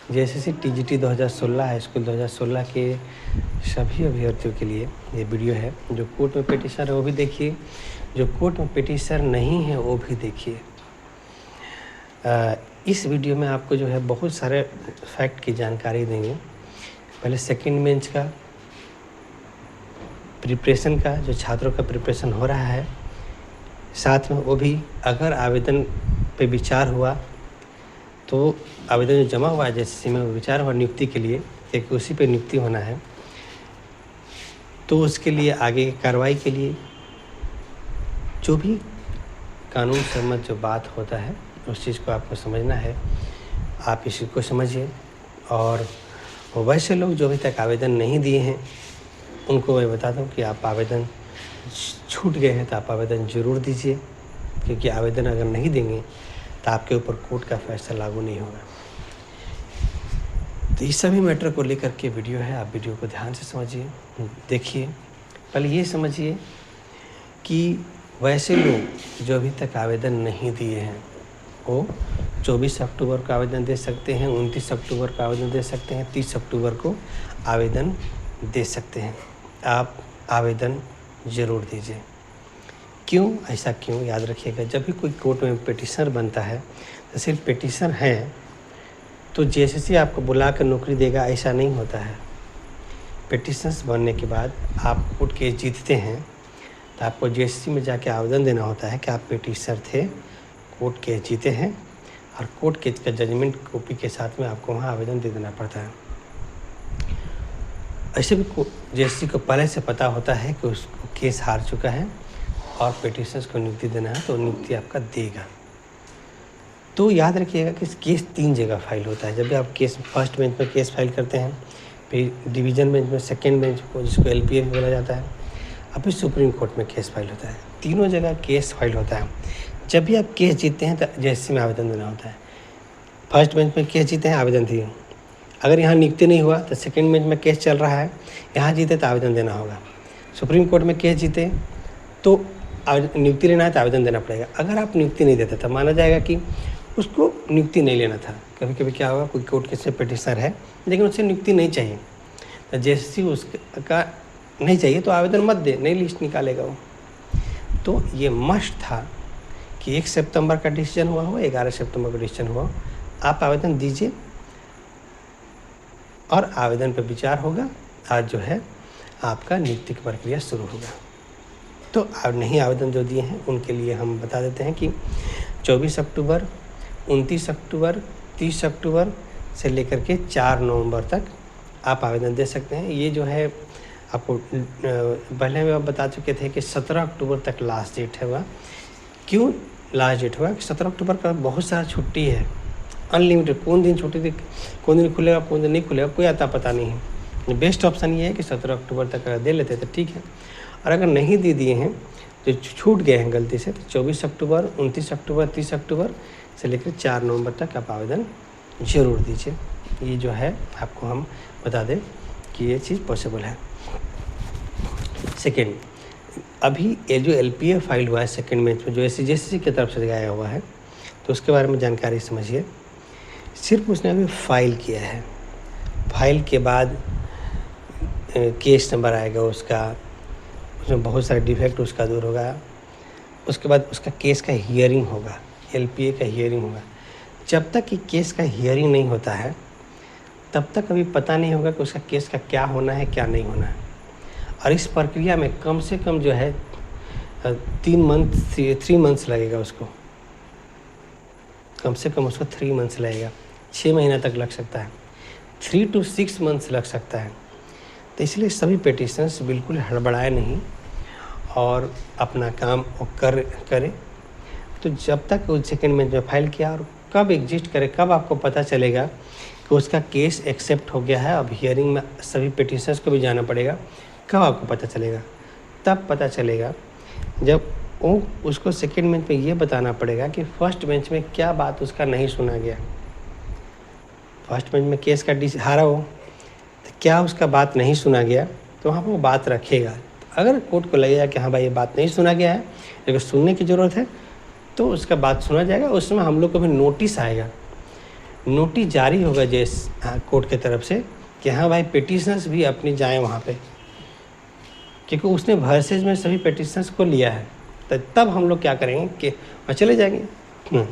JSSC TGT 2016 high school 2016 के सभी अभ्यर्थियों के लिए ये वीडियो है। जो कोर्ट में पिटीशनर है वो भी देखिए, जो कोर्ट में पिटीशनर नहीं है वो भी देखिए। इस वीडियो में आपको जो है बहुत सारे फैक्ट की जानकारी देंगे। पहले सेकंड बेंच का प्रिपरेशन का, जो छात्रों का प्रिपरेशन हो रहा है, साथ में वो भी अगर आवेदन पे विचार हुआ तो आवेदन जो जमा हुआ है जेएसएससी में विचार हुआ नियुक्ति के लिए, क्योंकि उसी पे नियुक्ति होना है, तो उसके लिए आगे की कार्रवाई के लिए जो भी कानून सम्मत जो बात होता है उस चीज़ को आपको समझना है। आप इसी को समझिए। और वैसे लोग जो अभी तक आवेदन नहीं दिए हैं उनको मैं बता दूं कि आप आवेदन छूट गए हैं तो आप आवेदन ज़रूर दीजिए, क्योंकि आवेदन अगर नहीं देंगे तो आपके ऊपर कोर्ट का फैसला लागू नहीं होगा। तो इस सभी मैटर को लेकर के वीडियो है, आप वीडियो को ध्यान से समझिए, देखिए। पहले ये समझिए कि वैसे लोग जो अभी तक आवेदन नहीं दिए हैं वो 24 अक्टूबर को आवेदन दे सकते हैं, 29 अक्टूबर को आवेदन दे सकते हैं, 30 अक्टूबर को आवेदन दे सकते हैं। आप आवेदन ज़रूर दीजिए। क्यों ऐसा क्यों, याद रखिएगा। जब भी कोई कोर्ट में पिटीशनर बनता है तो सिर्फ पिटीशनर है तो जेएसएससी आपको बुला कर नौकरी देगा, ऐसा नहीं होता है। पिटीशनर्स बनने के बाद आप कोर्ट केस जीतते हैं तो आपको जेएसएससी में जाके आवेदन देना होता है कि आप पिटीशनर थे, कोर्ट केस जीते हैं, और कोर्ट केस का जजमेंट कॉपी के साथ में आपको वहाँ आवेदन दे देना पड़ता है। ऐसे भी जेएसएससी को पहले से पता होता है कि उसको केस हार चुका है और पिटीशनर्स को नियुक्ति देना है, तो नियुक्ति आपका देगा। तो याद रखिएगा कि केस 3 जगह फाइल होता है। जब भी आप केस फर्स्ट बेंच में केस फाइल करते हैं, फिर डिवीज़न बेंच में, सेकेंड बेंच को जिसको एलपीए भी बोला जाता है, और फिर सुप्रीम कोर्ट में केस फाइल होता है। तीनों जगह केस फाइल होता है। जब भी आप केस जीतते हैं तो जेएसएससी में आवेदन देना होता है। फर्स्ट बेंच में केस जीते हैं, आवेदन दिए। अगर यहाँ नियुक्ति नहीं हुआ तो सेकेंड बेंच में केस चल रहा है, यहाँ जीते तो आवेदन देना होगा। सुप्रीम कोर्ट में केस जीते तो नियुक्ति लेना है तो आवेदन देना पड़ेगा। अगर आप नियुक्ति नहीं देते तो माना जाएगा कि उसको नियुक्ति नहीं लेना था। कभी कभी क्या होगा, कोई कोर्ट केस में पिटीशनर है लेकिन उससे नियुक्ति नहीं चाहिए, तो जेएसएससी उसका नहीं चाहिए तो आवेदन मत दे, नई लिस्ट निकालेगा वो। तो ये मस्ट था कि 1 सितंबर का डिसीजन हुआ हो, 11 सितंबर का डिसीजन हुआ, आप आवेदन दीजिए और आवेदन पर विचार होगा। आज जो है आपका नियुक्ति की प्रक्रिया शुरू होगा। तो अब नहीं आवेदन जो दिए हैं उनके लिए हम बता देते हैं कि 24 अक्टूबर, 29 अक्टूबर, 30 अक्टूबर से लेकर के 4 नवंबर तक आप आवेदन दे सकते हैं। ये जो है आपको पहले में आप बता चुके थे कि 17 अक्टूबर तक लास्ट डेट होगा। क्यों लास्ट डेट होगा कि 17 अक्टूबर का बहुत सारा छुट्टी है, अनलिमिटेड। कौन दिन छुट्टी थी, कौन दिन खुलेगा, कौन दिन नहीं खुलेगा, कोई आता पता नहीं है। बेस्ट ऑप्शन ये है कि 17 अक्टूबर तक अगर दे लेते तो ठीक है, और अगर नहीं दे दिए हैं तो छूट गए हैं गलती से, तो 24 अक्टूबर, 29 अक्टूबर, 30 अक्टूबर से लेकर 4 नवंबर तक आप आवेदन ज़रूर दीजिए। ये जो है आपको हम बता दें कि ये चीज़ पॉसिबल है। सेकेंड, अभी ये जो एलपीए फाइल हुआ है सेकेंड बेंच में, जो जेएसएससी की तरफ से गया हुआ है, तो उसके बारे में जानकारी समझिए। सिर्फ उसने अभी फाइल किया है, फाइल के बाद केस नंबर आएगा उसका, उसमें बहुत सारे डिफेक्ट उसका दूर होगा। उसके बाद उसका केस का हियरिंग होगा, एलपीए का हियरिंग होगा। जब तक कि केस का हियरिंग नहीं होता है तब तक अभी पता नहीं होगा कि उसका केस का क्या होना है, क्या नहीं होना है। और इस प्रक्रिया में कम से कम जो है 3 मंथ्स लगेगा उसको, कम से कम उसको 3 मंथ्स लगेगा, 6 महीना तक लग सकता है, 3 to 6 मंथ्स लग सकता है। तो इसलिए सभी पिटीशनर्स बिल्कुल हड़बड़ाए नहीं और अपना काम करें। तो जब तक वो सेकेंड बेंच में फाइल किया और कब एग्जिस्ट करे, कब आपको पता चलेगा कि उसका केस एक्सेप्ट हो गया है। अब हियरिंग में सभी पिटीशनर्स को भी जाना पड़ेगा। कब आपको पता चलेगा? तब पता चलेगा जब वो उसको सेकेंड बेंच में ये बताना पड़ेगा कि फर्स्ट बेंच में क्या बात उसका नहीं सुना गया। फर्स्ट बेंच में केस का हारा हो तो क्या उसका बात नहीं सुना गया, तो वहाँ पर वो बात रखेगा। अगर कोर्ट को लगेगा कि हाँ भाई ये बात नहीं सुना गया है, अगर सुनने की ज़रूरत है, तो उसका बात सुना जाएगा। उस समय हम लोग को भी नोटिस आएगा। नोटिस जारी होगा कोर्ट की तरफ से कि हाँ भाई पिटिशनर्स भी अपनी जाएँ वहाँ पे, क्योंकि उसने वर्सेज में सभी पिटिशनर्स को लिया है। तो तब हम लोग क्या करेंगे कि वहाँ चले जाएंगे।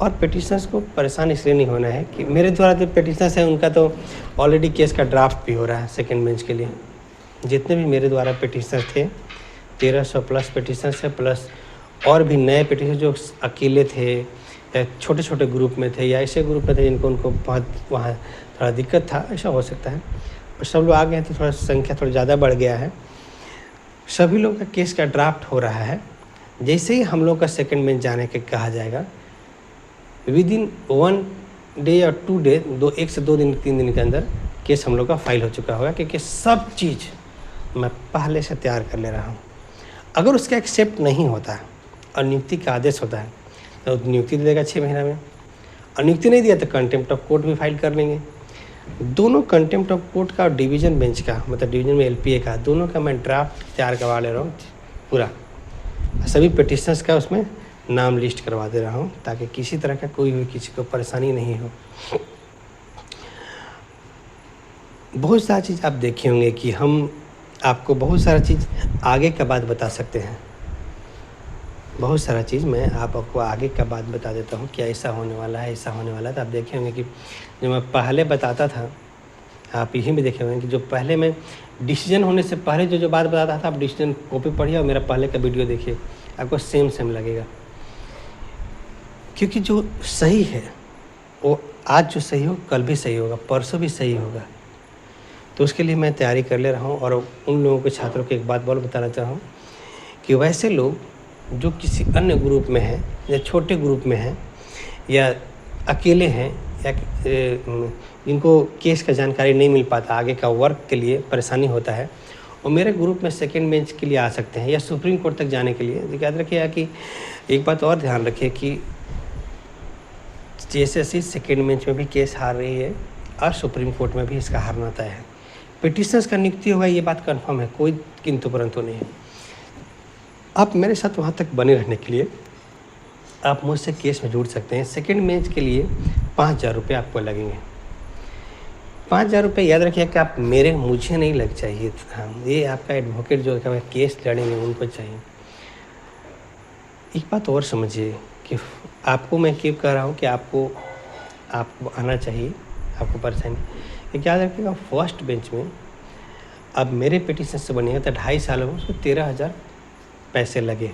और पिटिशनर्स को परेशान इसलिए नहीं होना है कि मेरे द्वारा जो पिटिशनर्स हैं उनका तो ऑलरेडी केस का ड्राफ्ट भी हो रहा है सेकेंड बेंच के लिए। जितने भी मेरे द्वारा पिटिशनर्स थे 1300 प्लस पिटिशनर्स है, प्लस और भी नए पिटिशनर जो अकेले थे या छोटे छोटे ग्रुप में थे या ऐसे ग्रुप में थे जिनको उनको बहुत वहाँ थोड़ा दिक्कत था, ऐसा हो सकता है। और सब लोग आ गए हैं तो थोड़ा संख्या थोड़ा ज़्यादा बढ़ गया है। सभी लोग का केस का ड्राफ्ट हो रहा है। जैसे ही हम लोग का सेकेंड बेंच जाने के कहा जाएगा, विद इन 1 डे या 2 डे, 1 से 2 दिन 3 दिन के अंदर केस हम लोग का फाइल हो चुका होगा, क्योंकि सब चीज़ मैं पहले से तैयार कर ले रहा हूँ। अगर उसका एक्सेप्ट नहीं होता है और नियुक्ति का आदेश होता है तो नियुक्ति दे देगा 6 महीना में, और नियुक्ति नहीं दिया तो कंटेम्प्ट ऑफ कोर्ट भी फाइल कर लेंगे। दोनों कंटेम्प्ट ऑफ कोर्ट का और डिवीज़न बेंच का, मतलब डिवीज़न में एलपीए का, दोनों का मैं ड्राफ्ट तैयार करवा ले रहा हूँ पूरा। सभी पिटिशनर्स का उसमें नाम लिस्ट करवा दे रहा हूँ ताकि किसी तरह का कोई भी किसी को परेशानी नहीं हो। बहुत सारी चीज़ आप देखे होंगे कि हम आपको बहुत सारा चीज़ आगे का बात बता सकते हैं। बहुत सारा चीज़ मैं आपको आगे का बात बता देता हूँ कि ऐसा होने वाला है, ऐसा होने वाला है। तो आप देखे होंगे कि जो मैं पहले बताता था, आप यही भी देखे होंगे कि जो पहले मैं डिसीजन होने से पहले जो बात बताता था, आप डिसीजन कॉपी पढ़िए और मेरा पहले का वीडियो देखिए, आपको सेम लगेगा। क्योंकि जो सही है वो आज जो सही हो कल भी सही होगा, परसों भी सही होगा। तो उसके लिए मैं तैयारी कर ले रहा हूँ। और उन लोगों के छात्रों को एक बात बोल बताना चाहूँ कि वैसे लोग जो किसी अन्य ग्रुप में हैं या छोटे ग्रुप में हैं या अकेले हैं या जिनको केस का जानकारी नहीं मिल पाता, आगे का वर्क के लिए परेशानी होता है, और मेरे ग्रुप में सेकेंड बेंच के लिए आ सकते हैं या सुप्रीम कोर्ट तक जाने के लिए। याद रखिएगा कि एक बात और ध्यान रखिए कि जेएसएससी सेकेंड बेंच में भी केस हार रही है और सुप्रीम कोर्ट में भी इसका हारना तय है। पिटिशनर्स का नियुक्ति होगा, ये बात कन्फर्म है, कोई किंतु परंतु नहीं है। आप मेरे साथ वहाँ तक बने रहने के लिए आप मुझसे केस में जुड़ सकते हैं। सेकेंड बेंच के लिए 5,000 रुपये आपको लगेंगे। 5,000 रुपये याद रखिए कि आप मुझे नहीं लग चाहिए। हाँ, ये आपका एडवोकेट जो केस लड़ेंगे उनको चाहिए। एक बात और समझिए कि आपको मैं क्यों कह रहा हूँ कि आपको आना चाहिए, आपको परेशानी। याद रखिएगा फर्स्ट बेंच में अब मेरे पिटिशन से बनेगा तो 2.5 सालों में उसको 13,000 पैसे लगे,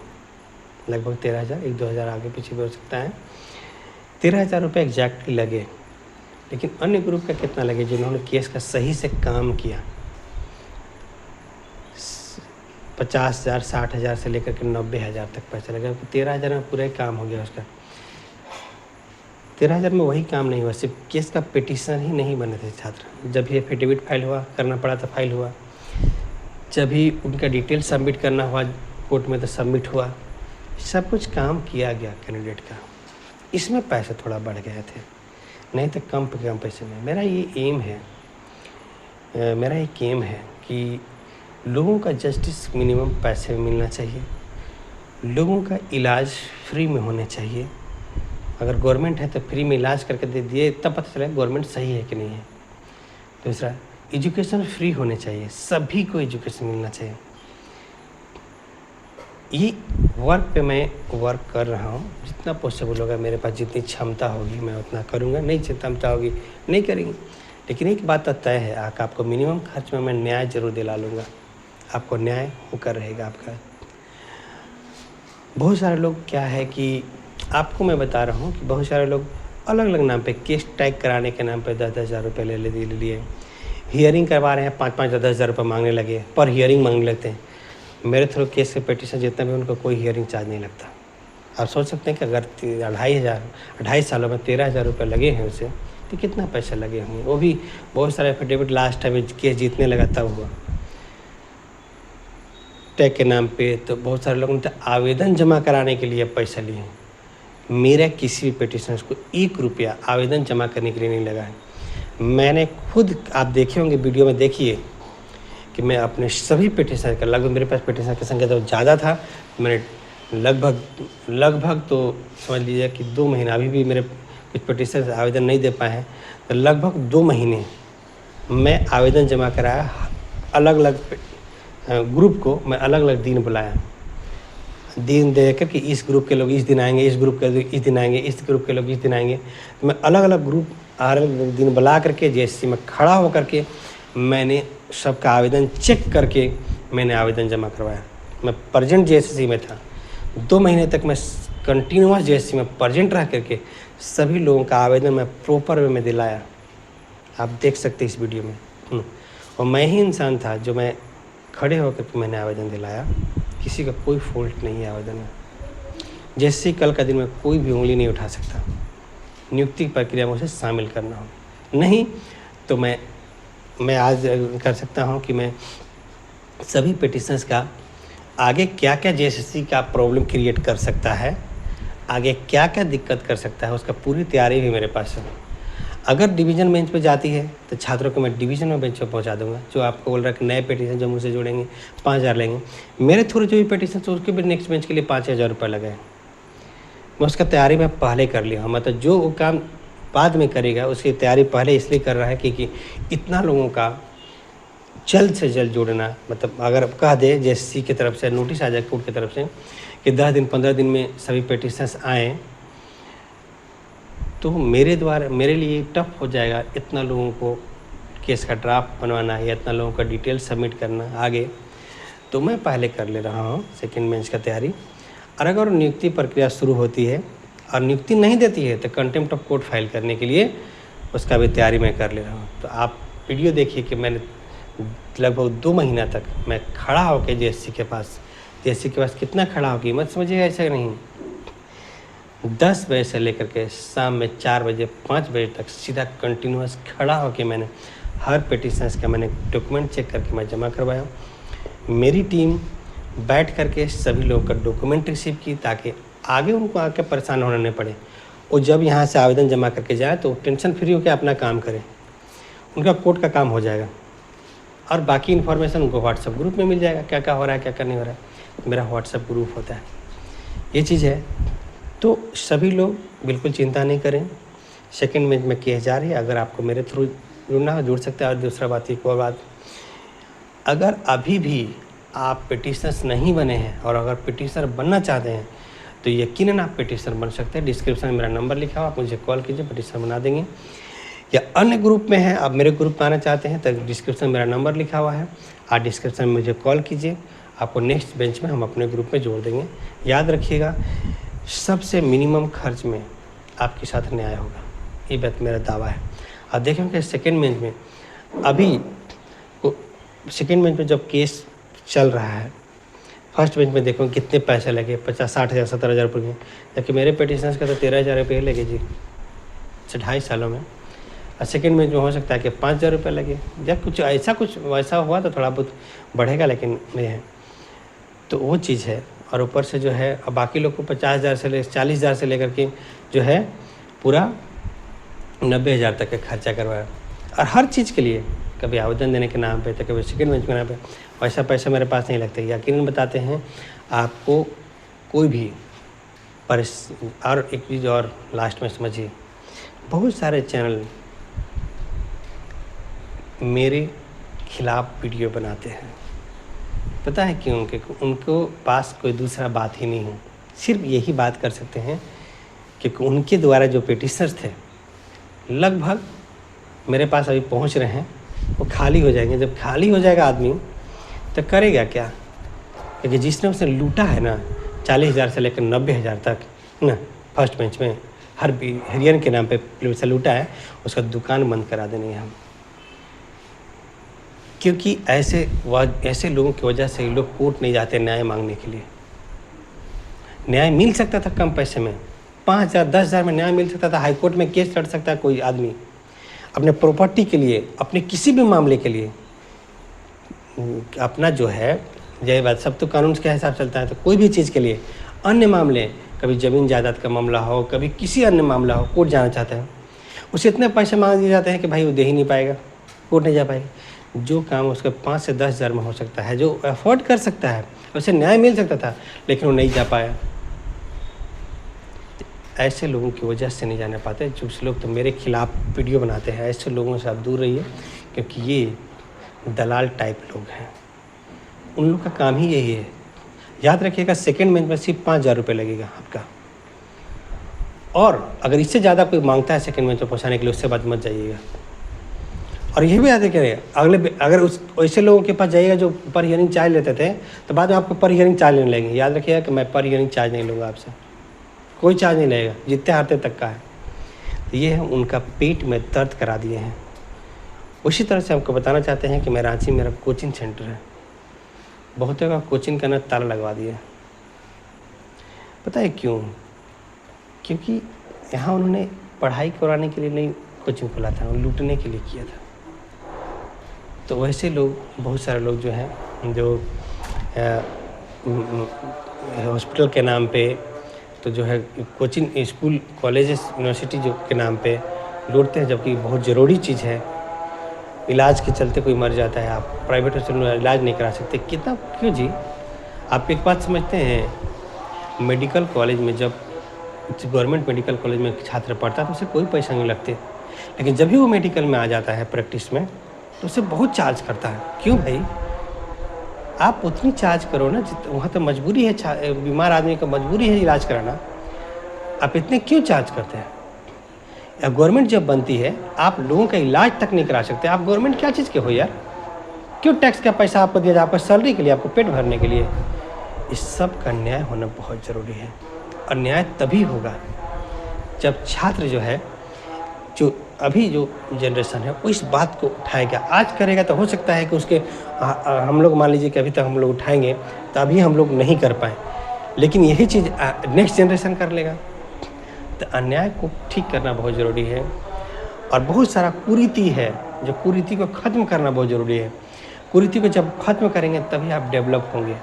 लगभग 13,000, 1-2 हज़ार आगे पीछे भी हो सकता है। 13,000 रुपये एग्जैक्टली लगे। लेकिन अन्य ग्रुप का कितना लगे जिन्होंने केस का सही से काम किया? 50,000, 60,000 से लेकर के 90,000 तक पैसा लगा। 13,000 में पूरा ही काम हो गया उसका। 13,000 में वही काम नहीं हुआ, सिर्फ केस का पिटिशन ही नहीं बने थे छात्र। जब भी एफिडेविट फाइल हुआ, करना पड़ा तो फाइल हुआ, जब भी उनका डिटेल सबमिट करना हुआ कोर्ट में तो सबमिट हुआ। सब कुछ काम किया गया कैंडिडेट का। इसमें पैसे थोड़ा बढ़ गए थे, नहीं तो कम पैसे में। मेरा ये एम है कि लोगों का जस्टिस मिनिमम पैसे में मिलना चाहिए, लोगों का इलाज फ्री में होने चाहिए। अगर गवर्नमेंट है तो फ्री में इलाज करके दे दिए, तब पता चलेगा गवर्नमेंट सही है कि नहीं है। दूसरा, एजुकेशन फ्री होने चाहिए, सभी को एजुकेशन मिलना चाहिए। ये वर्क पे मैं वर्क कर रहा हूँ। जितना पॉसिबल होगा मेरे पास, जितनी क्षमता होगी मैं उतना करूँगा। नहीं क्षमता होगी नहीं करेंगे। लेकिन एक बात तो तय है, आपको मिनिमम खर्च में मैं न्याय जरूर दिला लूँगा। आपको न्याय होकर रहेगा आपका। बहुत सारे लोग क्या है कि आपको मैं बता रहा हूँ कि बहुत सारे लोग अलग अलग नाम पे केस टैग कराने के नाम पे 10-10 हज़ार रुपये ले लिए। हियरिंग करवा रहे हैं, 5-5 10 हज़ार रुपये मांगने लगे, पर हियरिंग मांगने लगते हैं। मेरे थ्रू केस के पिटिशन जितना भी उनको कोई हियरिंग चार्ज नहीं लगता। आप सोच सकते हैं कि अगर 2.5 सालों में 13,000 रुपये लगे हैं उसे, तो कितना पैसा लगे होंगे। वो भी बहुत सारे एफिडेविट लास्ट टाइम केस जीतने लगा तब हुआ टैग के नाम पे। तो बहुत सारे लोगों ने तो आवेदन जमा कराने के लिए पैसा लिए हैं। मेरा किसी भी पिटिशनर्स को 1 रुपया आवेदन जमा करने के लिए नहीं लगा है। मैंने खुद, आप देखे होंगे वीडियो में, देखिए कि मैं अपने सभी पिटिशन का, लगभग मेरे पास पिटिशन की संख्या तो ज़्यादा था, मैंने लगभग तो समझ लीजिए कि 2 महीना, अभी भी मेरे कुछ पिटिशन आवेदन नहीं दे पाए हैं, तो लगभग 2 महीने मैं आवेदन जमा कराया। अलग अलग ग्रुप को मैं अलग अलग दिन बुलाया, दिन दे कर कि इस ग्रुप के लोग इस दिन आएंगे, इस ग्रुप के लोग इस दिन आएंगे, इस ग्रुप के लोग इस दिन आएंगे। तो मैं अलग अलग ग्रुप अलग दिन बुला करके जेएसएससी में खड़ा होकर के मैंने सबका आवेदन चेक करके मैंने आवेदन जमा करवाया। मैं प्रेजेंट जेएसएससी में था, 2 महीने तक मैं कंटिन्यूअस जेएसएससी में प्रेजेंट रह करके सभी लोगों का आवेदन मैं प्रॉपर वे में दिलाया। आप देख सकते हैं इस वीडियो में। और मैं ही इंसान था जो मैं खड़े होकर के मैंने आवेदन दिलाया। किसी का कोई फॉल्ट नहीं है आवेदन में। जैसे कल का दिन में कोई भी उंगली नहीं उठा सकता, नियुक्ति प्रक्रिया में उसे शामिल करना हो नहीं, तो मैं आज कर सकता हूं कि मैं सभी पिटिशंस का आगे क्या क्या जेएसएससी का प्रॉब्लम क्रिएट कर सकता है, आगे क्या क्या दिक्कत कर सकता है, उसका पूरी तैयारी भी मेरे पास है। अगर डिवीज़न बेंच पे जाती है तो छात्रों को मैं डिवीज़न में बेंच पे पहुंचा दूंगा। जो आपको बोल रहा है कि नए पिटिशन जो मुझसे जुड़ेंगे 5,000 लेंगे, मेरे थ्रू जो भी पिटिशन तो उसके भी नेक्स्ट बेंच के लिए 5,000 रुपये लगे। मैं उसका तैयारी मैं पहले कर लिया हूँ, मतलब जो वो काम बाद में करेगा उसकी तैयारी पहले इसलिए कर रहा है कि इतना लोगों का जल्द से जल्द जोड़ना। मतलब अगर कह दे जेएसएससी की तरफ से नोटिस आ जाए कोर्ट की तरफ से कि 10 दिन 15 दिन में सभी पिटिशंस आएँ, तो मेरे लिए टफ हो जाएगा इतना लोगों को केस का ड्राफ्ट बनवाना या इतना लोगों का डिटेल सबमिट करना आगे। तो मैं पहले कर ले रहा हूँ सेकेंड बेंच का तैयारी। और अगर नियुक्ति प्रक्रिया शुरू होती है और नियुक्ति नहीं देती है तो कंटेम्प्ट ऑफ कोर्ट फाइल करने के लिए उसका भी तैयारी मैं कर ले रहा हूँ। तो आप वीडियो देखिए कि मैंने लगभग 2 महीना तक मैं खड़ा होकर जेएसएससी के पास कितना खड़ा होगी मत समझिएगा, ऐसा नहीं। 10 बजे से लेकर के शाम में 4 बजे 5 बजे तक सीधा कंटिन्यूस खड़ा होकर मैंने हर पिटिशंस का मैंने डॉक्यूमेंट चेक करके मैं जमा करवाया। मेरी टीम बैठ करके सभी लोगों का डॉक्यूमेंट रिसीव की ताकि आगे उनको आके परेशान होना नहीं पड़े। और जब यहाँ से आवेदन जमा करके जाए तो टेंशन फ्री होकर अपना काम करें, उनका कोर्ट का काम हो जाएगा। और बाकी इन्फॉर्मेशन उनको व्हाट्सएप ग्रुप में मिल जाएगा, क्या क्या हो रहा है क्या क्या नहीं हो रहा है। मेरा व्हाट्सएप ग्रुप होता है, ये चीज़ है। तो सभी लोग बिल्कुल चिंता नहीं करें। सेकेंड बेंच में केस जा रही है, अगर आपको मेरे थ्रू जुड़ना हो जुड़ सकता है। और दूसरा बात एक और बात, अगर अभी भी आप पिटिशनर्स नहीं बने हैं और अगर पिटिशनर बनना चाहते हैं तो यकीनन आप पिटिशनर बन सकते हैं। डिस्क्रिप्शन में मेरा नंबर लिखा हुआ, आप मुझे कॉल कीजिए, पिटिशनर बना देंगे। या अन्य ग्रुप में है, आप मेरे ग्रुप में आना चाहते हैं तो डिस्क्रिप्शन में मेरा नंबर लिखा हुआ है, आप डिस्क्रिप्शन में मुझे कॉल कीजिए, आपको नेक्स्ट बेंच में हम अपने ग्रुप में जोड़ देंगे। याद रखिएगा, सबसे मिनिमम खर्च में आपके साथ न्याय होगा, ये बात मेरा दावा है। आप देखें कि सेकेंड बेंच में अभी सेकेंड बेंच में जब केस चल रहा है, फर्स्ट बेंच में देखो कितने पैसे लगे, 50-60,000 70,000 रुपये, जबकि मेरे पिटिशनर्स का तो 13,000 रुपये लगे जी 2.5 सालों में। और सेकेंड बेंच में हो सकता है कि 5,000 रुपये लगे। जब कुछ वैसा हुआ तो थोड़ा बहुत बढ़ेगा, लेकिन ये है तो वो चीज़ है। और ऊपर से जो है अब बाकी लोग को 50,000 से 40,000 से लेकर के जो है पूरा 90,000 तक का खर्चा करवाया। और हर चीज़ के लिए, कभी आवेदन देने के नाम पे तो कभी सेकेंड बेंच के नाम पे, वैसा पैसा मेरे पास नहीं लगता। यकीनन बताते हैं आपको कोई भी और एक चीज़ और लास्ट में समझिए, बहुत सारे चैनल मेरे खिलाफ वीडियो बनाते हैं। पता है क्यों? क्योंकि उनको पास कोई दूसरा बात ही नहीं है, सिर्फ यही बात कर सकते हैं क्योंकि उनके द्वारा जो पिटिशनर्स थे लगभग मेरे पास अभी पहुंच रहे हैं, वो खाली हो जाएंगे। जब खाली हो जाएगा आदमी तो करेगा क्या? क्योंकि जिसने उसे लूटा है ना 40,000 से लेकर 90,000 तक ना, फर्स्ट बेंच में हर हिरियन के नाम पे से लूटा है, उसका दुकान बंद करा देनी है हम। क्योंकि ऐसे लोगों की वजह से लोग कोर्ट नहीं जाते न्याय मांगने के लिए। न्याय मिल सकता था कम पैसे में, 5,000 10,000 में न्याय मिल सकता था। हाई कोर्ट में केस लड़ सकता है कोई आदमी अपने प्रॉपर्टी के लिए, अपने किसी भी मामले के लिए। अपना जो है यही बात, सब तो कानून के हिसाब चलता है। तो कोई भी चीज़ के लिए, अन्य मामले, कभी ज़मीन जायदाद का मामला हो, कभी किसी अन्य मामला हो, कोर्ट जाना चाहता है, उसे इतने पैसे मांग दिए जाते हैं कि भाई वो दे ही नहीं पाएगा, कोर्ट नहीं जा पाएगा। जो काम उसका 5 से 10,000 में हो सकता है, जो अफोर्ड कर सकता है, उसे न्याय मिल सकता था, लेकिन वो नहीं जा पाया। ऐसे लोगों की वजह से नहीं जाने पाते। कुछ लोग तो मेरे खिलाफ वीडियो बनाते हैं, ऐसे लोगों से आप दूर रहिए, क्योंकि ये दलाल टाइप लोग हैं। उन लोग का काम ही यही है। याद रखिएगा, सेकंड बेंच में सिर्फ 5,000 रुपये लगेगा आपका, और अगर इससे ज़्यादा कोई मांगता है सेकंड बेंच में पहुँचाने के लिए, उससे बाद मत जाइएगा। और ये भी याद रखिए, अगर उस ऐसे लोगों के पास जाइएगा जो पर हियरिंग चार्ज लेते थे, तो बाद में आपको पर हियरिंग चार्ज लेने लगेंगे। याद रखिएगा कि मैं पर हियरिंग चार्ज नहीं लूँगा आपसे, कोई चार्ज नहीं लगेगा, जितने हारते तक का है। तो ये है, उनका पेट में दर्द करा दिए हैं। उसी तरह से हमको बताना चाहते हैं कि मैं रांची में मेरा कोचिंग सेंटर है, बहुतों का कोचिंग का ना ताला लगवा दिया। पता है क्यों? क्योंकि यहाँ उन्होंने पढ़ाई कराने के लिए नहीं कोचिंग खोला था, लूटने के लिए किया था। तो वैसे लोग, बहुत सारे लोग जो हैं, जो हॉस्पिटल के नाम पे, तो जो है कोचिंग स्कूल कॉलेजेस यूनिवर्सिटी जो के नाम पे लूटते हैं, जबकि बहुत ज़रूरी चीज़ है। इलाज के चलते कोई मर जाता है, आप प्राइवेट हॉस्पिटल में इलाज नहीं करा सकते, कितना क्यों जी? आप एक बात समझते हैं, मेडिकल कॉलेज में जब गवर्नमेंट मेडिकल कॉलेज में छात्र पढ़ता है तो उसे कोई पैसा नहीं लगते, लेकिन जब भी वो मेडिकल में आ जाता है प्रैक्टिस में, तो उसे बहुत चार्ज करता है। क्यों भाई? आप उतनी चार्ज करो ना, वहाँ तो मजबूरी है, बीमार आदमी का मजबूरी है इलाज कराना, आप इतने क्यों चार्ज करते हैं? या गवर्नमेंट जब बनती है, आप लोगों का इलाज तक नहीं करा सकते, आप गवर्नमेंट क्या चीज़ के हो यार? क्यों टैक्स का पैसा आपको दिया जाए? आपका सैलरी के लिए, आपको पेट भरने के लिए? इस सब का न्याय होना बहुत ज़रूरी है, और न्याय तभी होगा जब छात्र जो है, जो अभी जो जनरेशन है, वो इस बात को उठाएगा। आज करेगा तो हो सकता है कि उसके हम लोग मान लीजिए कि अभी तक हम लोग उठाएंगे तो अभी हम लोग नहीं कर पाएँ, लेकिन यही चीज़ नेक्स्ट जनरेशन कर लेगा। तो अन्याय को ठीक करना बहुत ज़रूरी है, और बहुत सारा कुरीति है, जो कुरीति को ख़त्म करना बहुत ज़रूरी है। कुरीति को जब ख़त्म करेंगे तभी आप डेवलप होंगे।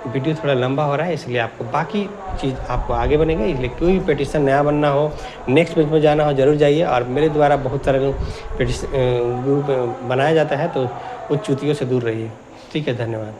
वीडियो थोड़ा लंबा हो रहा है, इसलिए आपको बाकी चीज़ आपको आगे बनेगा। इसलिए कोई भी पिटीशन नया बनना हो, नेक्स्ट पेज में जाना हो, ज़रूर जाइए। और मेरे द्वारा बहुत सारे पिटीशन ग्रुप बनाया जाता है, तो उन चुतियों से दूर रहिए। ठीक है, धन्यवाद।